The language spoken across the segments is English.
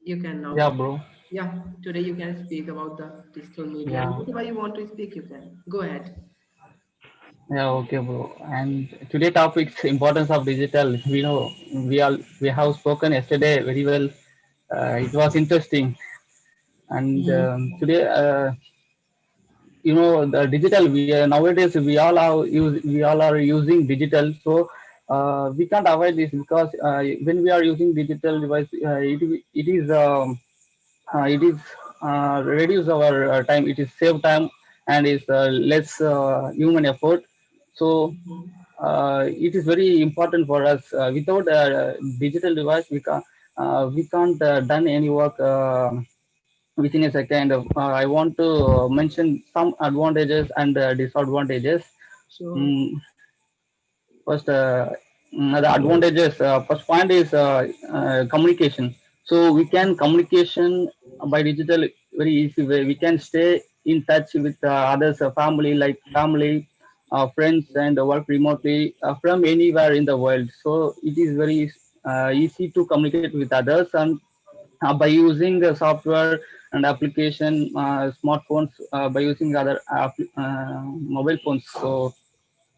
You can now. Yeah, bro. Yeah, today you can speak about the digital media and Yeah, whatever you want to speak, you can. Go ahead. yeah, okay, bro. And today topic's importance of digital. We know we have spoken yesterday very well. It was interesting, and Mhm. today, the digital. Nowadays we all are using digital, so we can't avoid this because when we are using digital device, it is reduce our time. It is save time and is less human effort. So it is very important for us. Without a digital device, we can't done any work within a second. I want to mention some advantages and disadvantages. Sure. Mm, First, the advantages. First point is communication. So we can communication by digital very easy way. We can stay in touch with others, family, like family, friends, and work remotely from anywhere in the world. So it is very easy to communicate with others, and by using the software and application, smartphones, by using other mobile phones. So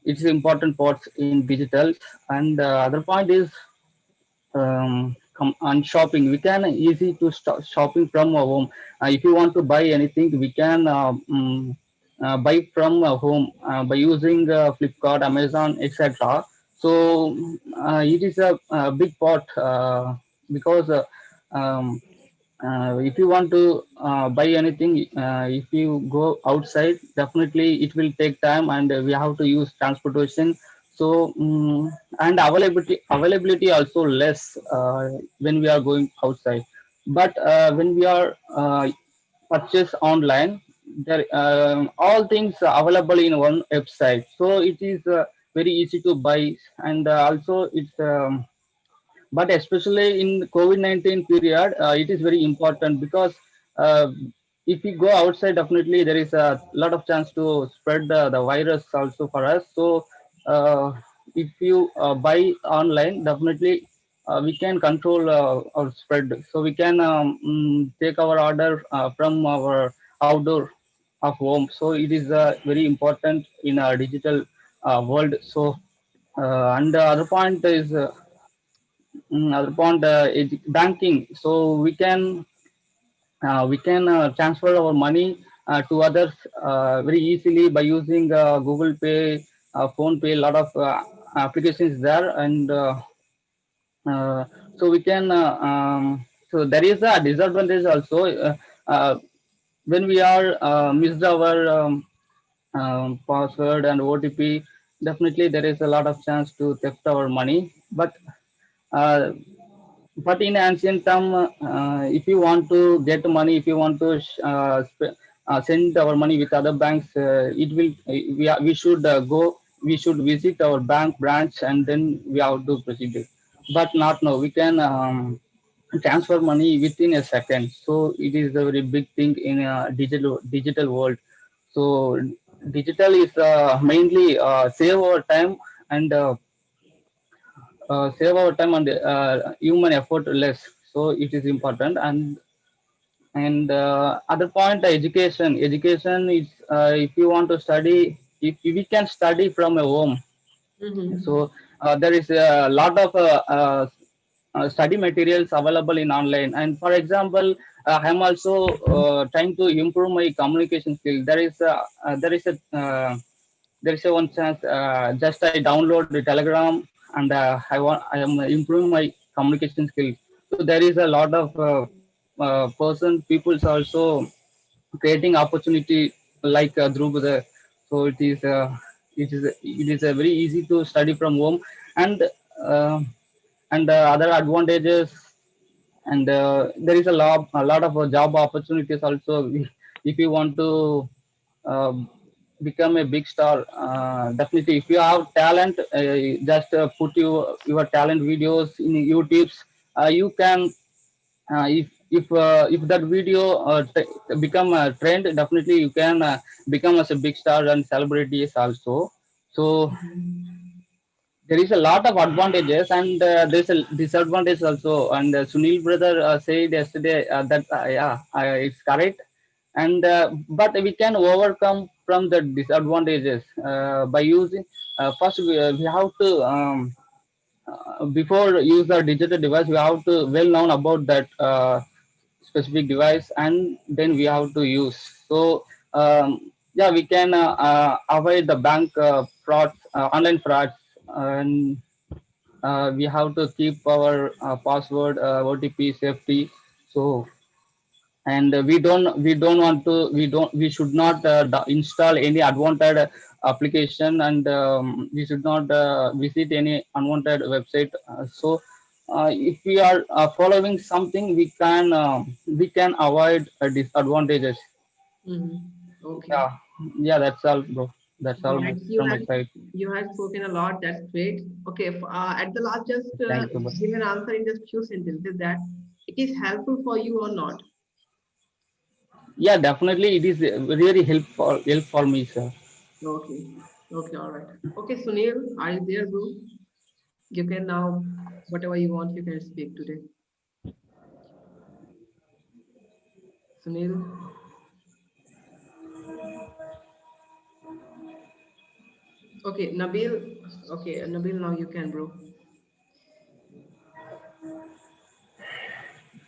it's important parts in digital. And other point is on shopping. We can easy to start shopping from our home. If you want to buy anything, we can buy from home by using Flipkart, Amazon, etc. So it is a big part because if you want to buy anything, if you go outside, definitely it will take time, and we have to use transportation. So and availability also less when we are going outside. But when we are purchase online, there all things are available in one website. So it is very easy to buy, and also it's. But especially in COVID-19 period, it is very important because uh, if we go outside, definitely there is a lot of chance to spread the virus also for us. So if you buy online, definitely we can control our spread. So we can take our order from our outdoor of home. So it is very important in a digital world. So and the other point is other point banking. So we can transfer our money to others very easily by using Google Pay, Phone Pay. A lot of applications there, and uh, so we can. So there is a disadvantage also uh, when we are missed our password and OTP. Definitely, there is a lot of chance to theft our money, uh, but in ancient time, if you want to get money, if you want to send our money with other banks, it will we should we should visit our bank branch and then we have to proceed it. But not now. We can transfer money within a second. So it is a very big thing in a digital world. So digital is mainly save our time and save our time and human effort less. So it is important. And other point, education is if you want to study, if we can study from a home. Mm-hmm. So there is a lot of study materials available in online. And for example, I'm also trying to improve my communication skill. There is a one chance. Just I download the Telegram, and I am improving my communication skills. So there is a lot of people's also creating opportunity like Drupal. So it is a very easy to study from home. And uh, and uh, other advantages, and there is a lot of job opportunities also. If you want to uh, become a big star, definitely if you have talent, just put your talent videos in YouTube's. You can if that video become a trend, definitely you can become as a big star and celebrities also. So there is a lot of advantages and there's a disadvantage also. And Sunil brother said yesterday that yeah, it's correct. And but we can overcome from the disadvantages by using. First, we have to before use the digital device, we have to well known about that specific device, and then we have to use. So yeah, we can avoid the bank frauds, online frauds, and we have to keep our password, OTP safety. So and we should not install any unwanted application, and we should not visit any unwanted website. If we are following something, we can avoid disadvantages. Okay. Yeah, yeah, that's all, bro. That's all Right. from my side. You had spoken a lot. That's great. Okay. At the last, just Thank you, bro. give an answer in just few sentences that it is helpful for you or not. Yeah, definitely it is really help for me, sir. Okay. Okay. All right. Okay, Sunil, are you there, bro? You can now, whatever you want, you can speak today. Sunil. Okay, Nabil. Okay, Nabil, now you can, bro.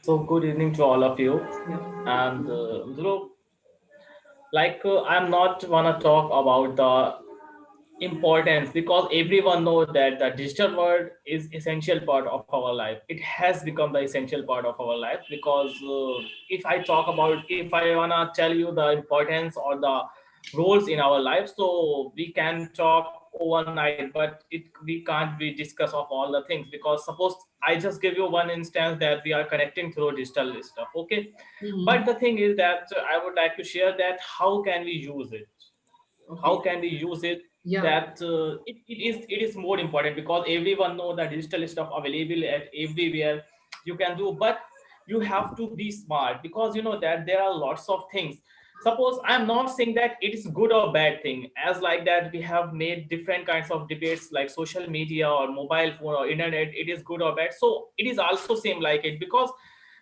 So good evening to all of you. Yeah. And I'm not wanna talk about the importance, because everyone knows that the digital world is essential part of our life. It has become the essential part of our life, because if I wanna tell you the importance or the roles in our life, so we can talk overnight, but we can't be discuss of all the things, because suppose I just give you one instance that we are connecting through digital stuff, okay? But Mm-hmm. the thing is that I would like to share that how can we use it, how Okay. can we use it, Yeah. that it is more important, because everyone know that digital stuff available at everywhere you can do. But you have to be smart, because you know that there are lots of things. Suppose I'm not saying that it is good or bad thing, as like that we have made different kinds of debates like social media or mobile phone or internet, it is good or bad. So it is also same like it, because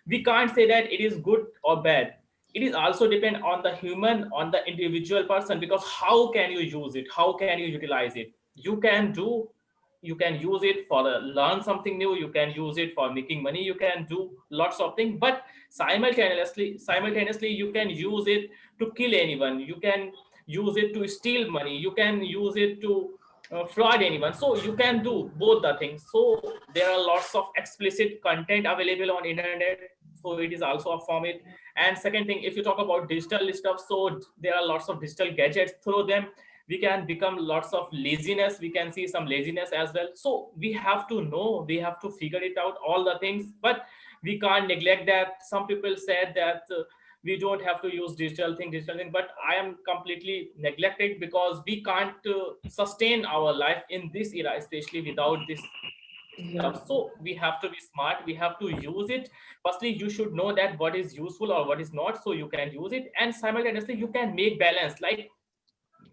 we can't say that it is good or bad. It is also depend on the human, on the individual person, because how can you use it, how can you utilize it. You can use it for learn something new, you can use it for making money, you can do lots of things. But simultaneously you can use it to kill anyone, you can use it to steal money, you can use it to fraud anyone. So you can do both the things. So there are lots of explicit content available on internet, so it is also a format. And second thing, if you talk about digital stuff, so there are lots of digital gadgets. Through them we can become lots of laziness, we can see some laziness as well. So we have to know, we have to figure it out all the things. But we can't neglect that. Some people said that we don't have to use digital thing, but I am completely neglected, because we can't sustain our life in this era, especially without this Yeah. stuff. So we have to be smart, we have to use it. Firstly, you should know that what is useful or what is not, so you can use it. And simultaneously you can make balance. Like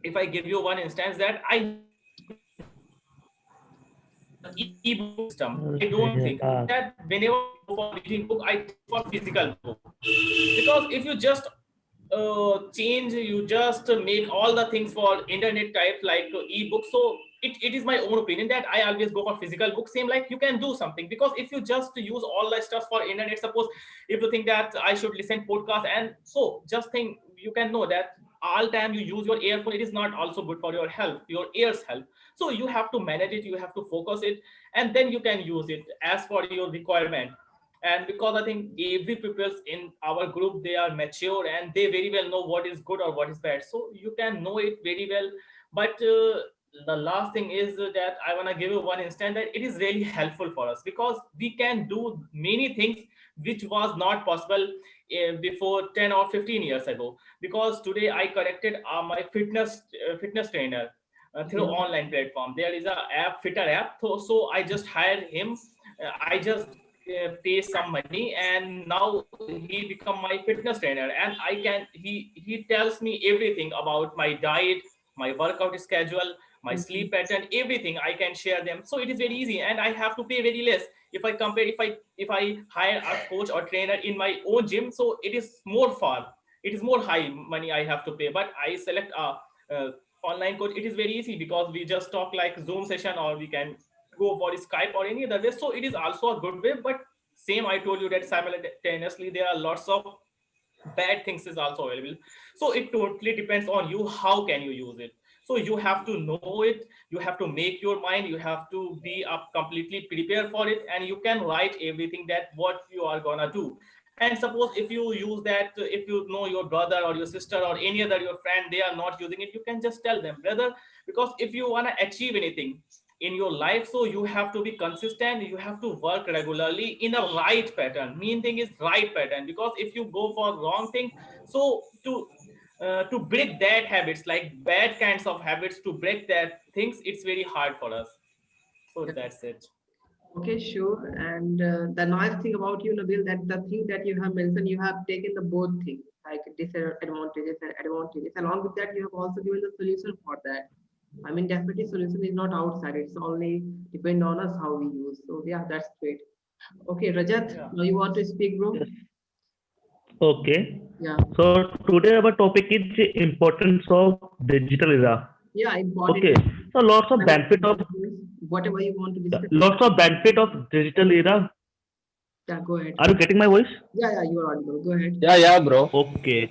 if I give you one instance, that I use ebook system, I don't think that whenever I go for reading book, I take for physical book. Because if you just change, you just make all the things for internet type like ebook. So it is my own opinion that I always go for physical book. Same like you can do something, because if you just use all the stuff for internet, suppose if you think that I should listen podcast, and so just think, you can know that all time you use your earphone, it is not also good for your health, your ears health. So you have to manage it, you have to focus it, and then you can use it as for your requirement. And because I think every people in our group, they are mature and they very well know what is good or what is bad, so you can know it very well. But the last thing is that I want to give you one instance that it is really helpful for us, because we can do many things which was not possible before 10 or 15 years ago. Because today I corrected my fitness trainer through Okay. online platform. There is a app, fitter app. So I just hired him. I just pay some money, and now he become my fitness trainer. And he tells me everything about my diet, my workout schedule, my Mhm. sleep pattern, everything I can share them. So it is very easy, and I have to pay very less. If I compare, if I hire a coach or trainer in my own gym, so it is more far, it is more high money I have to pay. But I select a online coach, it is very easy because we just talk like Zoom session, or we can go for Skype or any other way. So it is also a good way. But same, I told you that simultaneously there are lots of bad things is also available. So it totally depends on you, how can you use it. So you have to know it, you have to make your mind, you have to be up completely prepared for it, and you can write everything that what you are gonna do. And suppose if you use that, if you know your brother or your sister or any other your friend, they are not using it, you can just tell them, brother, because if you want to achieve anything in your life, so you have to be consistent, you have to work regularly in a right pattern. Main thing is right pattern, because if you go for wrong things, so to break that habits, like bad kinds of habits, to break that things, it's very hard for us. So Yeah. that's it. Okay, sure. And the nice thing about you, Nabil, that the thing that you have mentioned, you have taken the both things, like disadvantages and advantages. Along with that, you have also given the solution for that. I mean, definitely solution is not outside. It's only depend on us how we use. So yeah, that's great. Okay, Rajat, Yeah. now you want to speak, bro? Yes. Okay. Yeah. So today our topic is the importance of digital era. Yeah, important. Okay. So Whatever you want to discuss. lots of benefit of digital era. Yeah, go ahead. Are you getting my voice? Yeah, yeah, you are audible. Go ahead. Yeah, bro. Okay.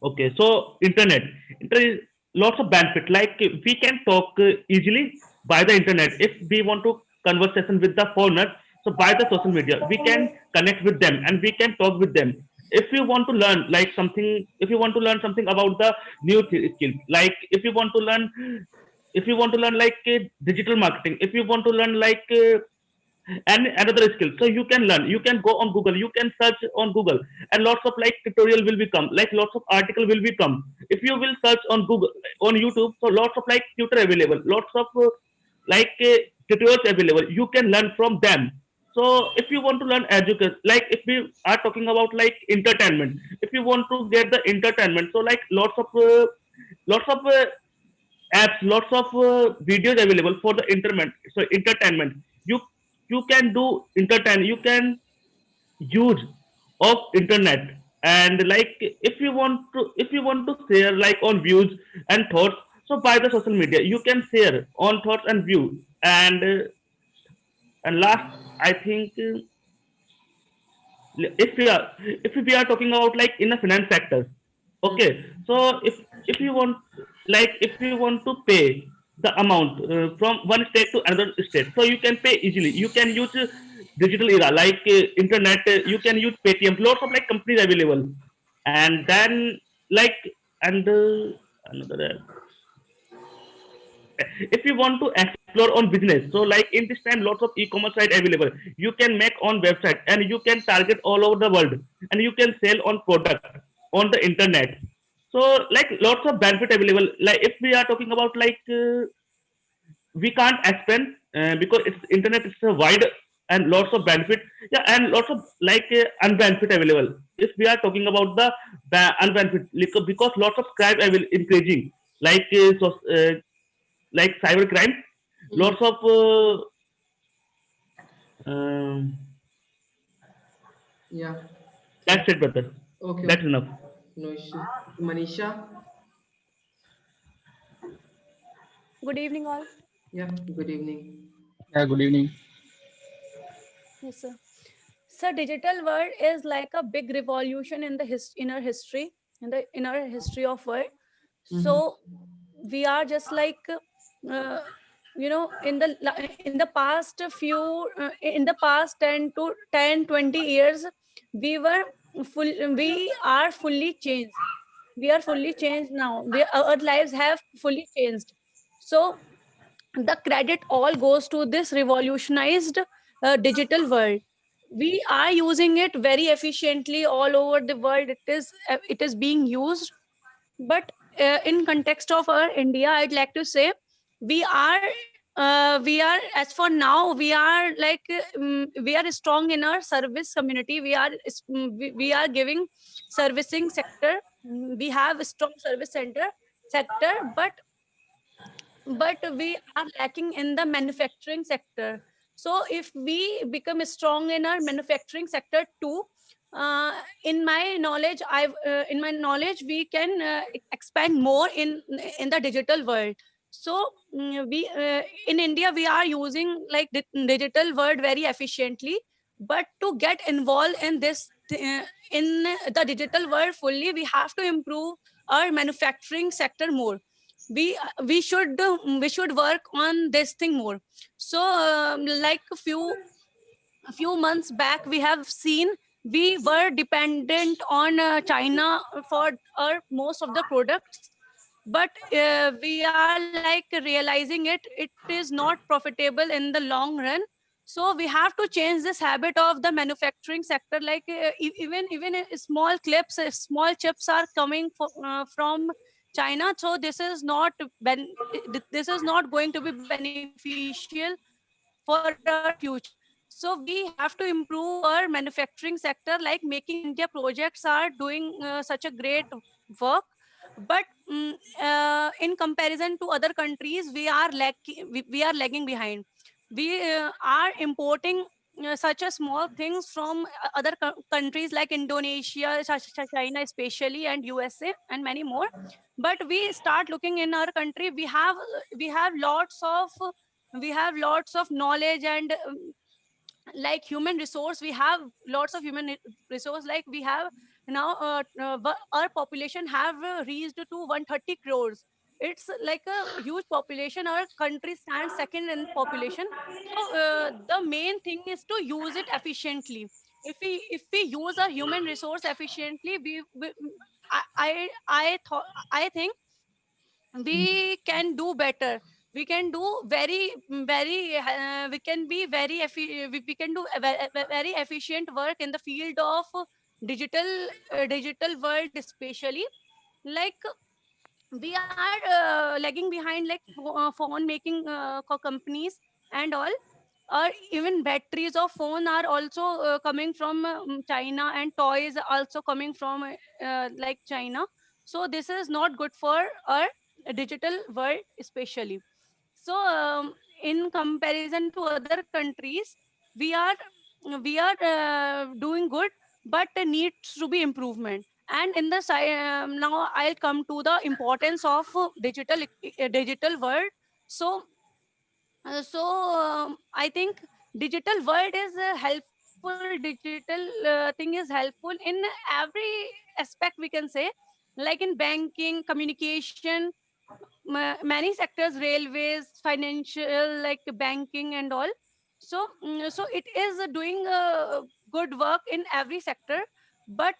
Okay. So internet is lots of benefit. Like we can talk easily by the internet. If we want to conversation with the foreigner, so by the social media, we can connect with them and we can talk with them. If you want to learn like something, if you want to learn something about the new skills, like if you want to learn like digital marketing, if you want to learn like and another skill, so you can learn, you can go on Google, you can search on Google, and lots of like tutorial will become, like lots of article will become. If you will search on Google, on YouTube, so lots of like tutor available, lots of like tutorials available, you can learn from them. So if you want to learn education, like if we are talking about like entertainment, if you want to get the entertainment, so like lots of apps, lots of videos available for the entertainment. So entertainment, you you can do entertain, you can use of internet. And like if you want to share like on views and thoughts, so by the social media you can share on thoughts and view. And last, I think if we are talking about like in the finance sector, Mm. okay, so if you want, like if you want to pay the amount from one state to another state, so you can pay easily, you can use digital era like internet, you can use Paytm, lots of like companies available. And then like and another if you want to explore on business, so like in this time lots of e-commerce site available, you can make on website and you can target all over the world, and you can sell on product on the internet. So like lots of benefit available. Like if we are talking about like we can't explain because it's internet is a wide and lots of benefit. Yeah, and lots of like unbenefit available. If we are talking about the unbenefit, because lots of crime will increasing, like like cyber crime, Mm. lots of um, Yeah. that's it, brother. Okay, That's okay. enough. No issue. Manisha? Good evening, all. Yeah, good evening. Yeah, good evening. Yes, sir. So, digital world is like a big revolution in the inner history, in our history of world. Mm-hmm. So, we are just like, in the past in the past 20 years, we were we are fully changed. We are fully changed now. Our lives have fully changed. So, the credit all goes to this revolutionized digital world. We are using it very efficiently all over the world. It is being used. But in context of our India, I'd like to say we are as for now we are like we are strong in our service community. We are giving servicing sector. We have a strong service sector, but we are lacking in the manufacturing sector. So if we become strong in our manufacturing sector too, in my knowledge, we can expand more in the digital world. So we in India we are using like the digital world very efficiently, but to get involved in this in the digital world fully, we have to improve our manufacturing sector more. We should work on this thing more. So like a few months back we have seen we were dependent on China for our most of the products, but we are like realizing it is not profitable in the long run. So we have to change this habit of the manufacturing sector, like even small clips, small chips are coming from China. So this is not going to be beneficial for our future. So we have to improve our manufacturing sector, like Making in India projects are doing such a great work. But in comparison to other countries, we are lagging behind. We are importing such a small things from other countries like Indonesia, China especially, and USA, and many more. But we start looking in our country, we have lots of knowledge and like human resource. We have lots of resource, like we have now our population have reached to 130 crores. It's like a huge population. Our country stands second in population. So the main thing is to use it efficiently. If we use our human resource efficiently, I thought I think we can do better. We can do very we can be very we can do a very efficient work in the field of digital world especially. Like we are lagging behind, like phone making companies and all, or even batteries of phone are also coming from China, and toys also coming from like China. So this is not good for our digital world especially. So in comparison to other countries, we are doing good, but needs to be improvement. And in the now I'll come to the importance of digital world. So I think digital world is helpful. Digital thing is helpful in every aspect, we can say, like in banking, communication, many sectors, railways, financial, like banking and all. So so it is doing good work in every sector, but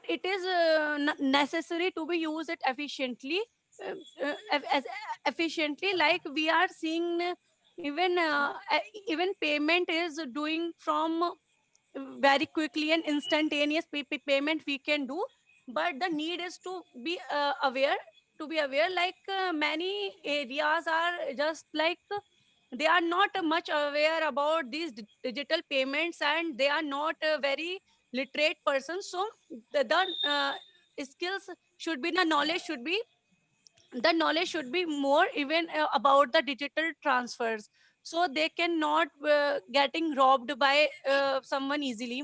it is necessary to be used it efficiently. uh, as efficiently, like we are seeing even payment is doing from very quickly and instantaneous payment we can do. But the need is to be aware, like many areas are just like they are not much aware about these digital payments, and they are not a very literate person. So the skills should be, the knowledge should be more even about the digital transfers, so they cannot getting robbed by someone easily.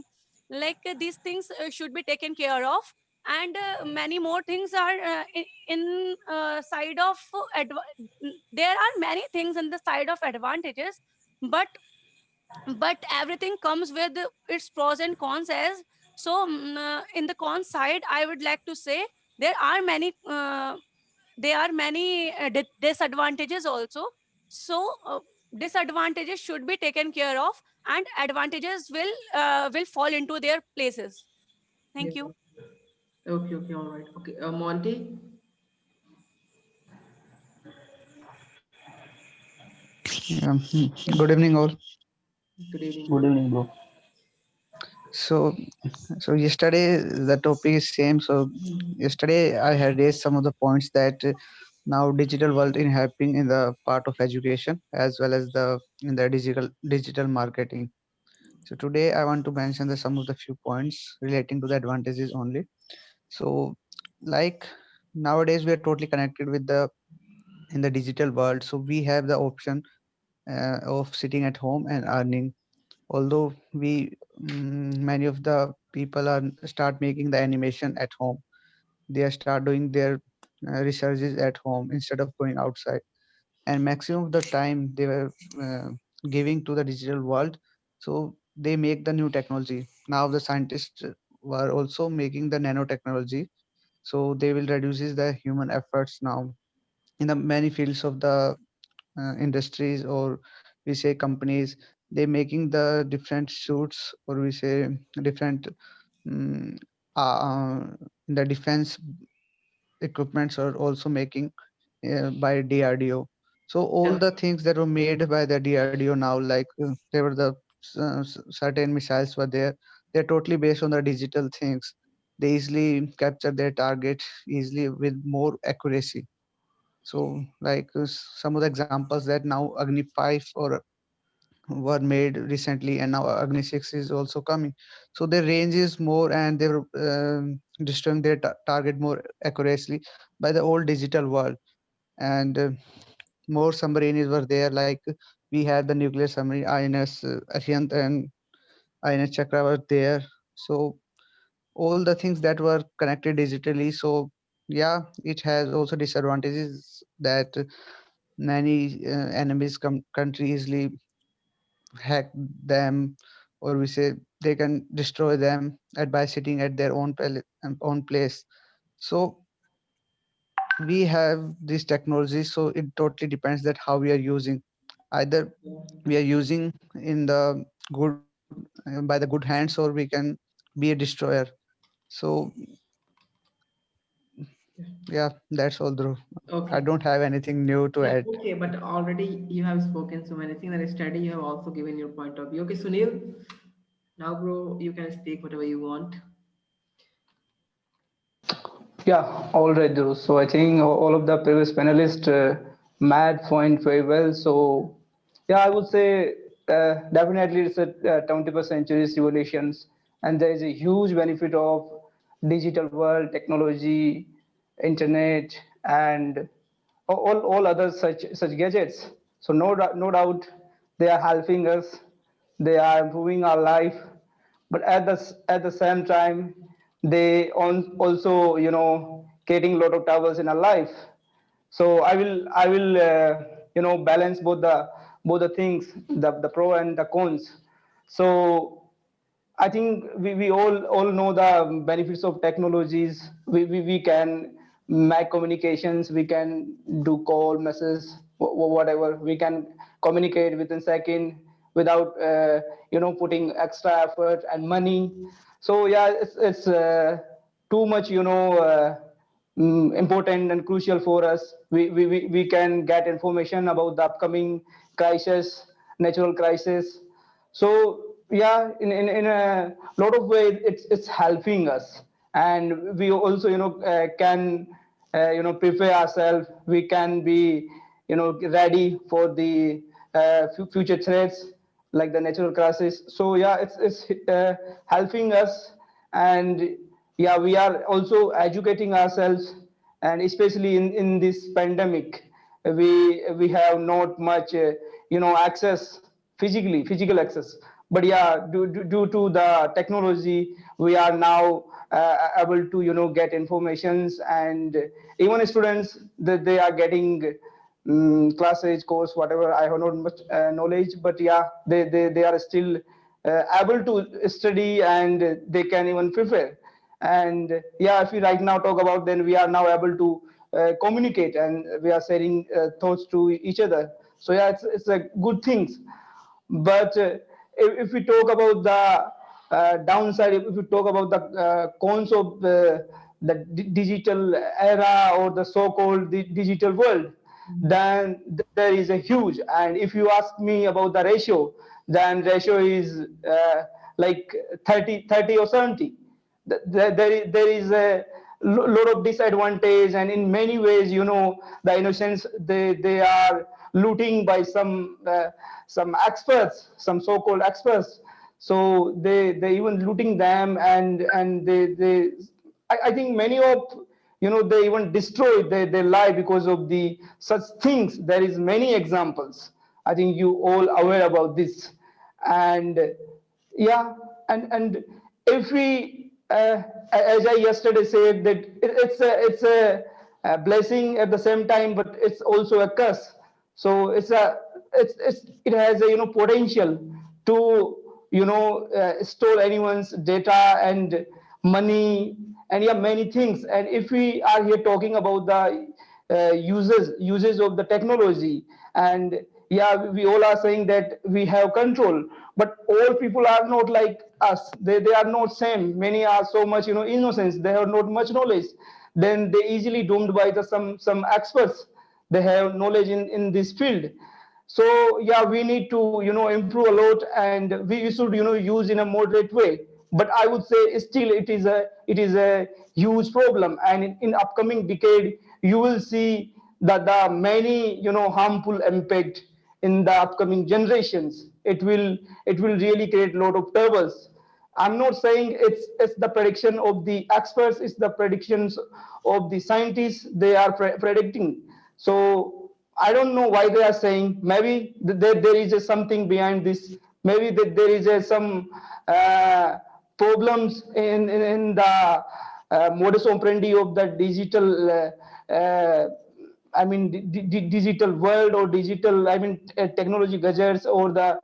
Like these things should be taken care of. And many more things are in side of there are many things in the side of advantages, but everything comes with its pros and cons. As so in the con side, I would like to say there are many disadvantages also. So disadvantages should be taken care of, and advantages will fall into their places. Thank Yes. you. Okay, okay, all right. Okay, Monty, Good evening, all. good evening. Good evening, bro. So, yesterday the topic is same. So, yesterday I had raised some of the points that now digital world in helping in the part of education as well as the in the digital marketing. So today I want to mention the some of the few points relating to the advantages only. So, like nowadays we are totally connected with the in the digital world. So we have the option of sitting at home and earning. Although many of the people are start making the animation at home, they start doing their researches at home instead of going outside, and maximum of the time they were uh, giving to the digital world. So they make the new technology. Now the scientists were also making the nanotechnology, so they will reduces the human efforts now in the many fields of the industries, or we say companies. They making the different suits, or we say different um, in the defense equipments are also making by DRDO. So all Yeah. the things that were made by the DRDO now, like there were the certain missiles were there. They're totally based on the digital things. They easily capture their target easily with more accuracy. So like some of the examples that now Agni 5 or were made recently, and now Agni 6 is also coming. So their range is more, and they're destroying their target more accurately by the old digital world. And more submarines were there, like we had the nuclear submarine INS Aryant and INS Chakra were there. So all the things that were connected digitally. So yeah, it has also disadvantages that many enemies country easily hack them, or we say they can destroy them at by sitting at their own place. So we have this technology, so it totally depends that how we are using. Either we are using in the good by the good hands, or we can be a destroyer. So yeah, that's all, Dhruv. I Okay. don't have anything new to Yeah, add. okay, but already you have spoken so many things, and study you have also given your point of view. Okay, Sunil, now bro, you can speak whatever you want. Yeah, all right, Dhruv. So I think all of the previous panelists made point very well. So yeah, I would say definitely it's a 21st century's revolutions, and there is a huge benefit of digital world, technology, internet, and all other such gadgets. So no doubt they are helping us, they are improving our life, but at the same time they also creating a lot of troubles in our life. So I will balance both the things, the pro and the cons. So I think we all know the benefits of technologies. We can make communications, we can do call, messages, whatever. We can communicate within second without putting extra effort and money. So yeah, it's too much important and crucial for us. We can get information about the upcoming crisis, natural crisis. So yeah, in a lot of ways it's helping us, and we also can prepare ourselves. We can be ready for the future threats like the natural crisis. So yeah, it's helping us. And yeah, we are also educating ourselves, and especially in this pandemic, we have not much access, physical access. But yeah, due to the technology, we are now able to get informations. And even students, that they are getting classes, course, whatever. I have not much knowledge, but yeah, they are still able to study, and they can even prepare. And yeah, if we right now talk about, then we are now able to communicate, and we are sharing thoughts to each other. So yeah, it's a good things. But if we talk about the downside, if we talk about the cons of the digital era, or the so-called digital world, then there is a huge. And if you ask me about the ratio, then ratio is like 30 or 70. There is a lot of disadvantage, and in many ways, the innocents, they are looting by some experts, some so-called experts. So they even looting them, and I think many of you know, they even destroy their life because of the such things. There is many examples. I think you all aware about this. And yeah, and if we as I yesterday said, that it's a blessing at the same time, but it's also a curse. So it has a, you know, potential to, you know, store anyone's data and money, and yeah, many things. And if we are here talking about the uses of the technology, and yeah, we all are saying that we have control, but all people are not like us. They are not same. Many are so much, you know, innocence. They have not much knowledge. Then they easily doomed by the some experts. They have knowledge in this field. So yeah, we need to, you know, improve a lot, and we should, you know, use in a moderate way. But I would say still it is a huge problem, and in upcoming decade you will see that the many, you know, harmful impact in the upcoming generations. It will really create a lot of troubles. I'm not saying it's the prediction of the experts, it's the predictions of the scientists. They are predicting. So I don't know why they are saying. Maybe there is something behind this. Maybe there is some problems in the modus operandi of the digital. I mean, digital world, or digital, I mean, technology gadgets, or the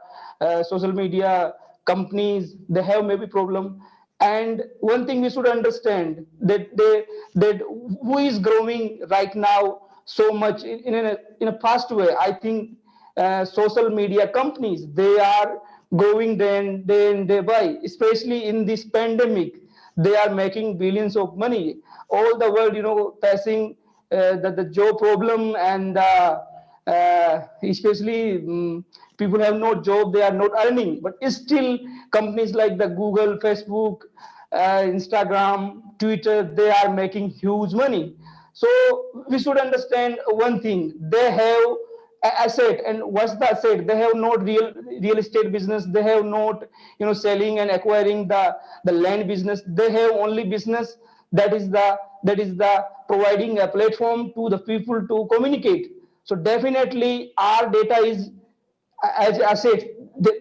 social media companies. They have maybe problem. And one thing we should understand, that who is growing right now so much in a fast way. I think social media companies, they are growing day in day by, especially in this pandemic. They are making billions of money. All the world, you know, facing the job problem, and especially people have no job, they are not earning, but still companies like the Google, Facebook, Instagram, Twitter, they are making huge money. So we should understand one thing: they have asset. And what's the asset? They have not real estate business. They have not, you know, selling and acquiring the land business. They have only business that is the providing a platform to the people to communicate. So definitely our data is as assets.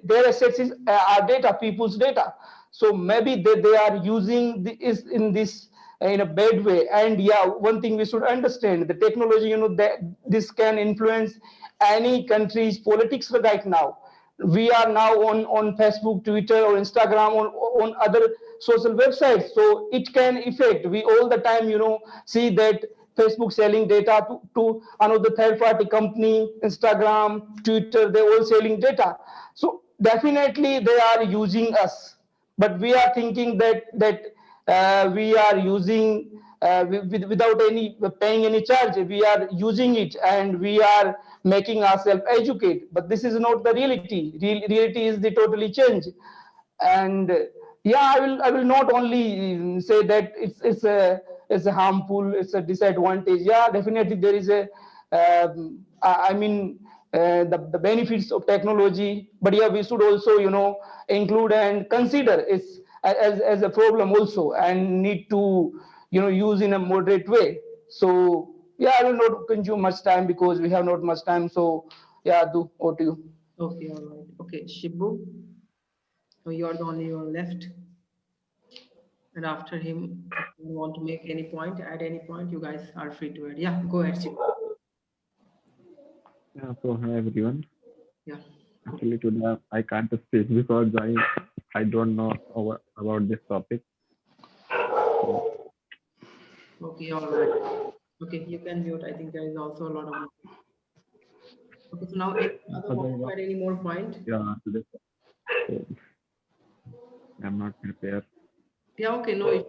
Their assets is our data, people's data. So maybe they are using is in this in a bad way. And yeah, one thing we should understand: the technology, you know, that this can influence any country's politics right now. We are now on Facebook, Twitter, or Instagram, or on other social websites. So it can affect. We all the time, you know, see that Facebook selling data to another third-party company, Instagram, Twitter, they're all selling data. So definitely they are using us, but we are thinking that we are using without any paying any charge. We are using it, and we are making ourselves educate. But this is not the reality. Reality is the totally change. And yeah, I will not only say that it's a harmful, it's a disadvantage. Yeah, definitely there is a I mean the benefits of technology, but yeah, we should also, you know, include and consider it as a problem also, and need to, you know, use in a moderate way. So yeah, I will not consume much time because we have not much time. So yeah, over to you. Okay, all right. Okay, Shibu. So you're the only one left. And after him, if you want to make any point, add any point, you guys are free to add. Yeah, go ahead, Shibu. Yeah, so hi everyone. Yeah. Actually today I can't speak because I don't know about this topic. Okay, all right. Okay, you can mute. I think there is also a lot of. Okay, so now any other want to add any more point? Yeah, today so I'm not prepared. Yeah, okay, no issue.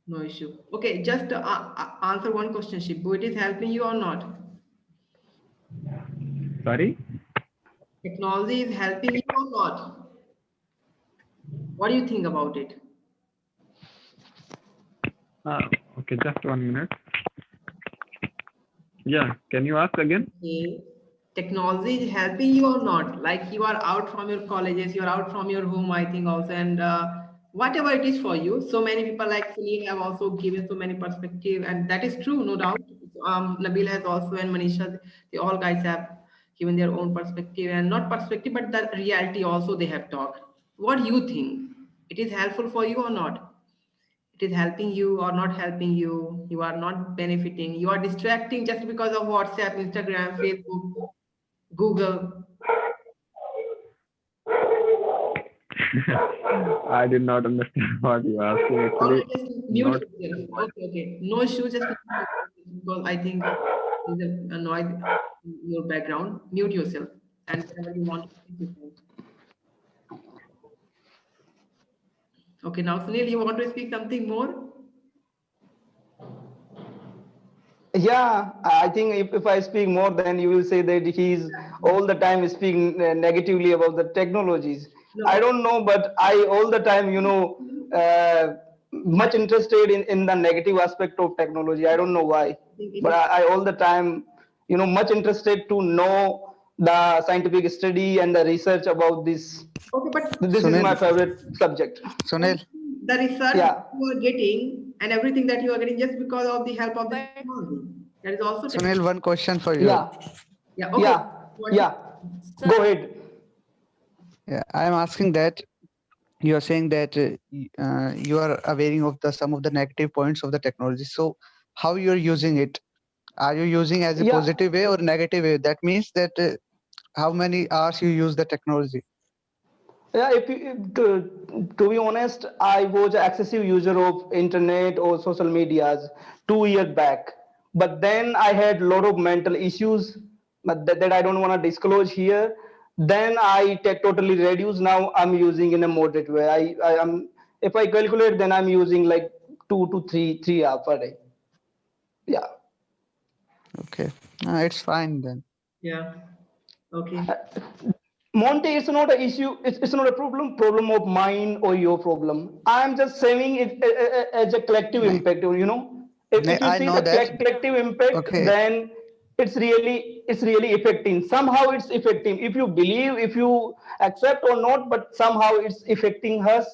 No issue. Okay, just answer one question, Shibu. It is helping you or not? Sorry? Technology is helping you or not? What do you think about it? Okay, just 1 minute. Yeah, can you ask again? Okay. Technology is helping you or not? Like you are out from your colleges, you are out from your home, I think also, and whatever it is for you. So many people like Sunil have also given so many perspective, and that is true, no doubt. Nabil has also, and Manisha, they all guys have given their own perspective, and not perspective, but the reality also they have talked. What do you think? It is helpful for you or not? It is helping you or not helping you? You are not benefiting. You are distracting just because of WhatsApp, Instagram, Facebook, Google. I did not understand what you are asking. Okay, Actually, just mute not. yourself. Okay, okay. No issue, just mute yourself because I think there's a noise in your background. Mute yourself and whenever you want to speak, you can. Okay, now Sunil, you want to speak something more? Yeah, I think if I speak more, then you will say that he's all the time speaking negatively about the technologies. I No. don't know, but I all the time, much interested in the negative aspect of technology. I don't know why, It but is I all the time, much interested to know the scientific study and the research about this. okay, but This is my Sunil, favorite subject. Sunil, the research Yeah. you are getting and everything that you are getting just because of the help of the But technology. That is also Sunil, one question for you. Yeah. yeah. Okay. Yeah. What Yeah. sir, Go ahead. Yeah, I am asking that you are saying that you are aware of the some of the negative points of the technology. So how you are using it? Are you using as a Yeah. positive way or negative way? That means that how many hours you use the technology. Yeah, to be honest, I was an excessive user of internet or social medias 2 years back. But then I had a lot of mental issues, but that I don't want to disclose here. Then I totally reduced. Now I'm using in a moderate way. I am, if I calculate, then I'm using like 2 to 3 hours per day. Yeah. Okay, it's fine then. Yeah. Okay. Monty, it's not an issue. It's not a problem of mine or your problem. I'm just saying it as a collective Nahin, impact. If you I see know the that. collective impact, Okay, then it's really affecting. Somehow it's affecting. If you believe, if you accept or not, but somehow it's affecting us.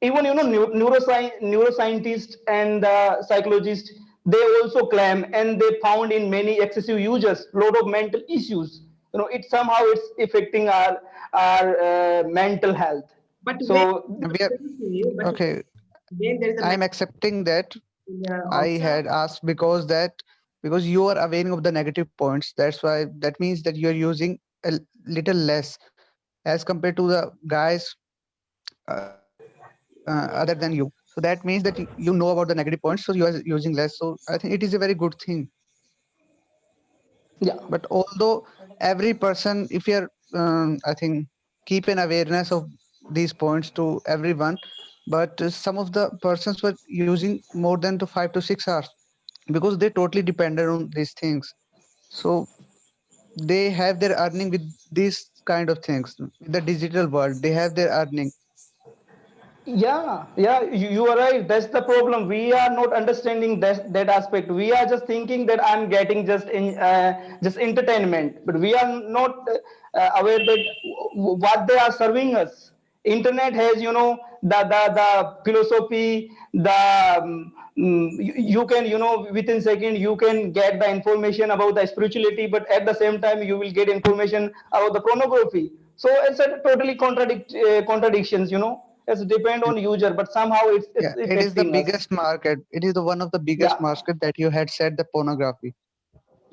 Even neuroscientists and psychologists, they also claim, and they found in many excessive users lot of mental issues. It somehow it's affecting our mental health. But when So we are but okay. when there is a I am accepting that. yeah, I also, sir, had asked because you are aware of the negative points. That's why that means that you are using little less as compared to the guys other than you. So that means that you know about the negative points, so you are using less. So I think it is a very good thing. yeah. But although every person, if you are, I think, keep an awareness of these points to everyone, but some of the persons were using more than to 5 to 6 hours because they totally depended on these things. So they have their earning with these kind of things. With the digital world, they have their earning. Yeah, you are right. That's the problem. We are not understanding that aspect. We are just thinking that I'm getting just entertainment, but we are not aware that what they are serving us. Internet has, the philosophy, you can, within second you can get the information about the spirituality, but at the same time you will get information about the pornography. So it's a totally contradictions. It's depend on user, but somehow it's Yeah, it is the affecting us. biggest market. It is the one of the biggest Yeah, market that you had said, the pornography.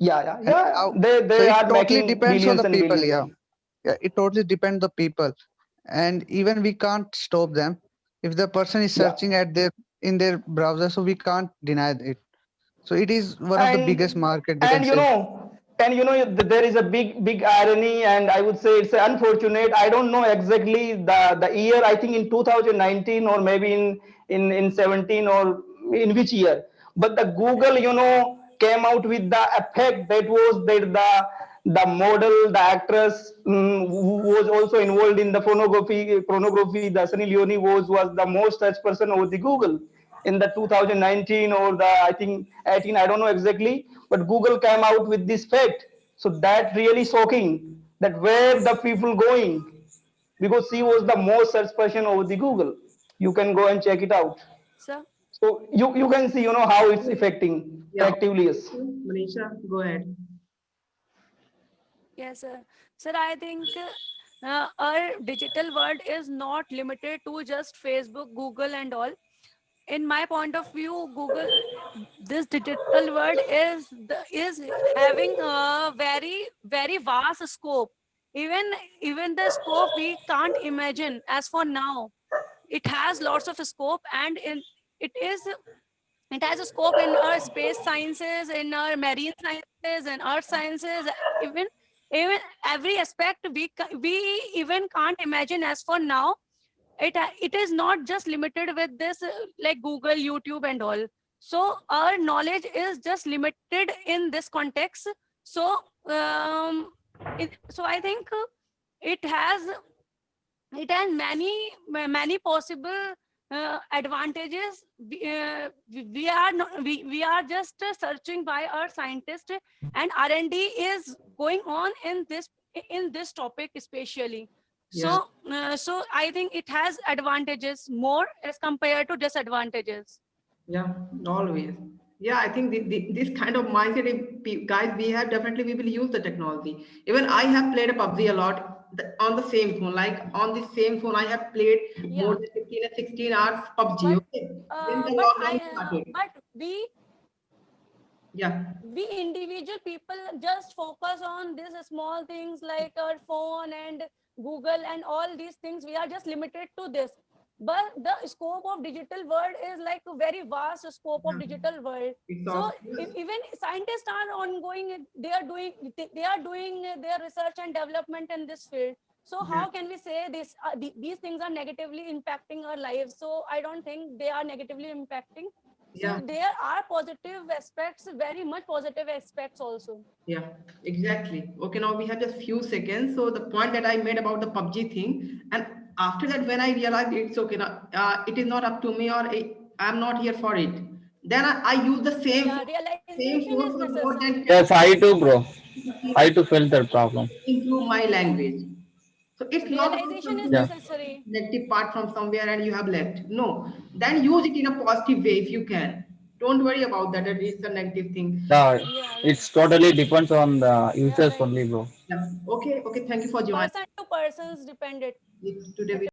And yeah. how, so They it are totally making depends on billions the and people. billions. Yeah. Yeah, it totally depends the people. And even we can't stop them. If the person is Yeah, searching at their in their browser, so we can't deny it. So it is one of the biggest and market, we can and say. there is a big irony, and I would say it's unfortunate. I don't know exactly the year. I think in 2019 or maybe in 17 or in which year. But the Google, came out with the effect that was that the model, the actress, who was also involved in the pornography. The Sunny Leone was the most searched person over the Google in the 2019 or the I think 18, I don't know exactly, but Google came out with this fact. So that really shocking, that where the people going, because she was the most searched person over the Google. You can go and check it out. Sir. So you can see, how it's affecting Yeah. effectively. Yes. Manisha, go ahead. Yes, sir. Sir, I think our digital world is not limited to just Facebook, Google, and all. In my point of view, Google, this digital world is having a very vast scope. Even the scope we can't imagine as for now. It has lots of scope, and it is it has a scope in our space sciences, in our marine sciences, and earth sciences. Even every aspect we even can't imagine as for now. It is not just limited with this like Google, YouTube, and all. So our knowledge is just limited in this context. So so I think it has many possible advantages. We are just searching by our scientists, and R&D is going on in this topic especially. Yeah. So I think it has advantages more as compared to disadvantages. Yeah, always. Yeah, I think this kind of mindset, guys, we have definitely, we will use the technology. Even I have played a PUBG a lot on the same phone. Like on the same phone, I have played more than 15 and 16 hours PUBG. But, Okay, when the lockdown started. but Yeah, we individual people just focus on these small things like our phone and Google and all these things. We are just limited to this, but the scope of digital world is like a very vast scope of Yeah. digital world. it's So also, even scientists are ongoing, they are doing their research and development in this field. So how Yeah. can we say this these things are negatively impacting our lives? So I don't think they are negatively impacting. So Yeah. there are positive aspects, very much positive aspects also. Yeah, exactly. Okay, now we have just few seconds. So the point that I made about the PUBG thing, and after that, when I realized it's okay, now, it is not up to me, or I'm not here for it. Then I use the same Yeah, same realization phone is for more than necessary. Yes, I too, bro. 15 I too felt that problem. improve my language. So it's not about Realization is something Yeah. necessary. negative part from somewhere and you have left. No, then use it in a positive way if you can. Don't worry about that. That it's a negative thing. Yeah, Yeah, right. it's totally depends on the Yeah, users right. only, bro. Yeah. Okay. Okay. Thank you for joining. Person to persons dependent. Today we